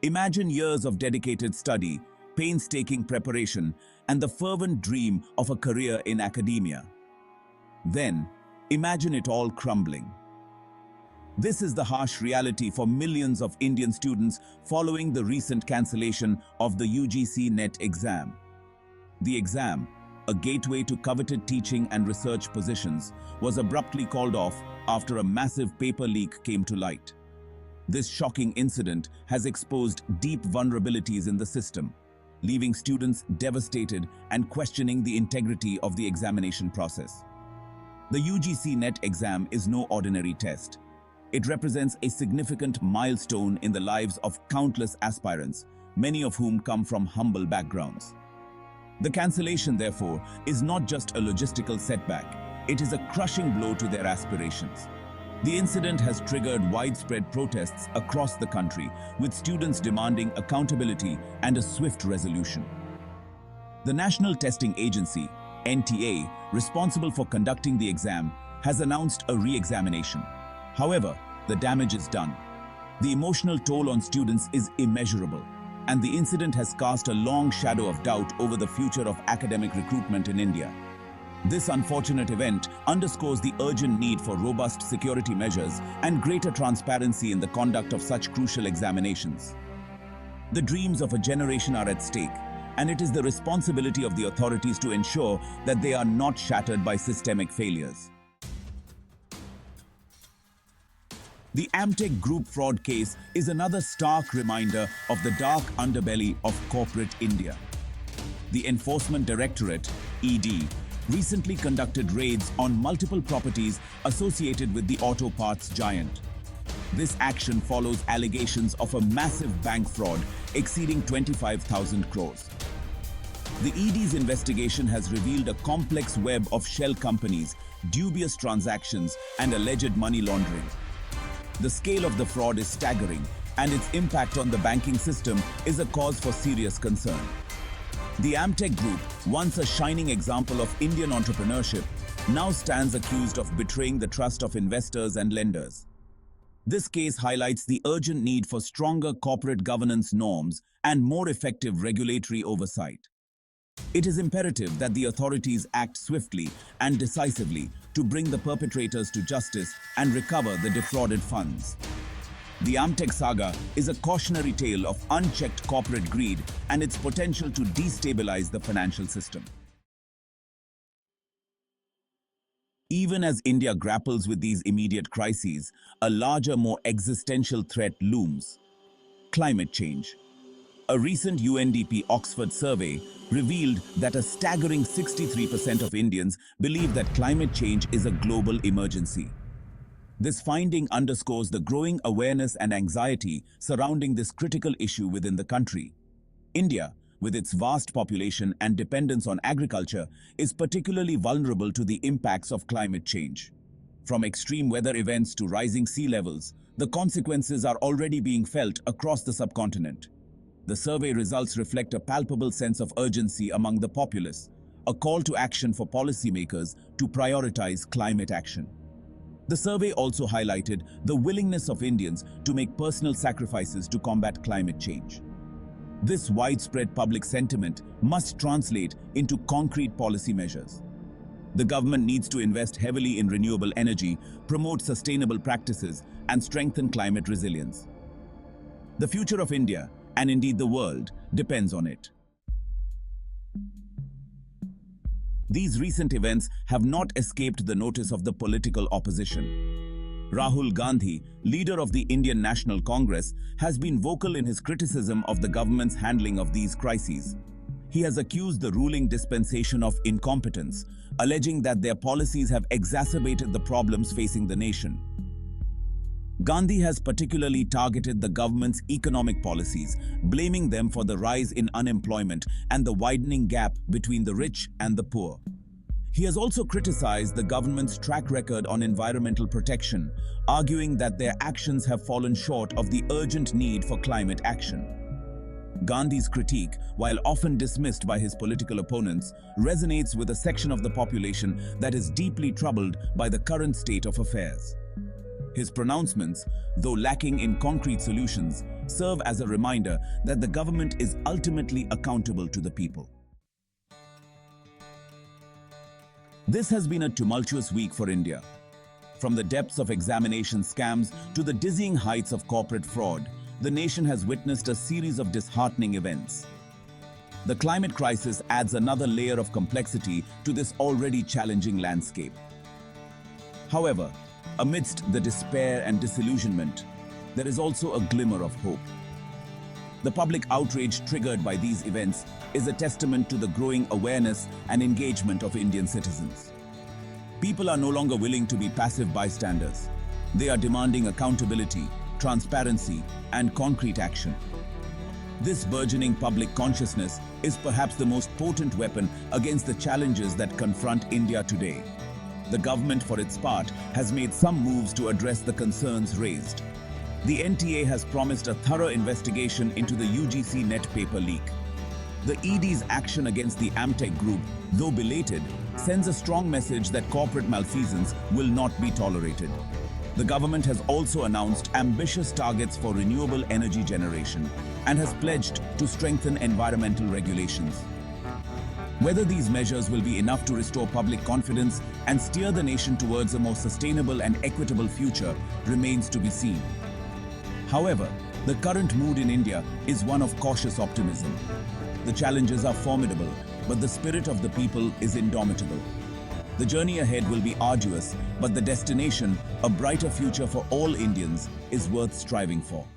Imagine years of dedicated study, painstaking preparation, and the fervent dream of a career in academia. Then, imagine it all crumbling. This is the harsh reality for millions of Indian students following the recent cancellation of the UGC NET exam. The exam, a gateway to coveted teaching and research positions, was abruptly called off after a massive paper leak came to light. This shocking incident has exposed deep vulnerabilities in the system, leaving students devastated and questioning the integrity of the examination process. The UGC NET exam is no ordinary test. It represents a significant milestone in the lives of countless aspirants, many of whom come from humble backgrounds. The cancellation, therefore, is not just a logistical setback, it is a crushing blow to their aspirations. The incident has triggered widespread protests across the country, with students demanding accountability and a swift resolution. The National Testing Agency, NTA, responsible for conducting the exam, has announced a re-examination. However, the damage is done. The emotional toll on students is immeasurable, and the incident has cast a long shadow of doubt over the future of academic recruitment in India. This unfortunate event underscores the urgent need for robust security measures and greater transparency in the conduct of such crucial examinations. The dreams of a generation are at stake, and it is the responsibility of the authorities to ensure that they are not shattered by systemic failures. The Amtech Group fraud case is another stark reminder of the dark underbelly of corporate India. The Enforcement Directorate, ED, recently conducted raids on multiple properties associated with the auto parts giant. This action follows allegations of a massive bank fraud exceeding 25,000 crores. The ED's investigation has revealed a complex web of shell companies, dubious transactions, and alleged money laundering. The scale of the fraud is staggering, and its impact on the banking system is a cause for serious concern. The Amtech Group, once a shining example of Indian entrepreneurship, now stands accused of betraying the trust of investors and lenders. This case highlights the urgent need for stronger corporate governance norms and more effective regulatory oversight. It is imperative that the authorities act swiftly and decisively to bring the perpetrators to justice and recover the defrauded funds. The Amtech saga is a cautionary tale of unchecked corporate greed and its potential to destabilize the financial system. Even as India grapples with these immediate crises, a larger, more existential threat looms: climate change. A recent UNDP Oxford survey revealed that a staggering 63% of Indians believe that climate change is a global emergency. This finding underscores the growing awareness and anxiety surrounding this critical issue within the country. India, with its vast population and dependence on agriculture, is particularly vulnerable to the impacts of climate change. From extreme weather events to rising sea levels, the consequences are already being felt across the subcontinent. The survey results reflect a palpable sense of urgency among the populace, a call to action for policymakers to prioritize climate action. The survey also highlighted the willingness of Indians to make personal sacrifices to combat climate change. This widespread public sentiment must translate into concrete policy measures. The government needs to invest heavily in renewable energy, promote sustainable practices, and strengthen climate resilience. The future of India, and indeed the world, depends on it. These recent events have not escaped the notice of the political opposition. Rahul Gandhi, leader of the Indian National Congress, has been vocal in his criticism of the government's handling of these crises. He has accused the ruling dispensation of incompetence, alleging that their policies have exacerbated the problems facing the nation. Gandhi has particularly targeted the government's economic policies, blaming them for the rise in unemployment and the widening gap between the rich and the poor. He has also criticized the government's track record on environmental protection, arguing that their actions have fallen short of the urgent need for climate action. Gandhi's critique, while often dismissed by his political opponents, resonates with a section of the population that is deeply troubled by the current state of affairs. His pronouncements, though lacking in concrete solutions, serve as a reminder that the government is ultimately accountable to the people. This has been a tumultuous week for India. From the depths of examination scams to the dizzying heights of corporate fraud, the nation has witnessed a series of disheartening events. The climate crisis adds another layer of complexity to this already challenging landscape. However, amidst the despair and disillusionment, there is also a glimmer of hope. The public outrage triggered by these events is a testament to the growing awareness and engagement of Indian citizens. People are no longer willing to be passive bystanders. They are demanding accountability, transparency, and concrete action. This burgeoning public consciousness is perhaps the most potent weapon against the challenges that confront India today. The government, for its part, has made some moves to address the concerns raised. The NTA has promised a thorough investigation into the UGC net paper leak. The ED's action against the Amtech group, though belated, sends a strong message that corporate malfeasance will not be tolerated. The government has also announced ambitious targets for renewable energy generation and has pledged to strengthen environmental regulations. Whether these measures will be enough to restore public confidence and steer the nation towards a more sustainable and equitable future remains to be seen. However, the current mood in India is one of cautious optimism. The challenges are formidable, but the spirit of the people is indomitable. The journey ahead will be arduous, but the destination, a brighter future for all Indians, is worth striving for.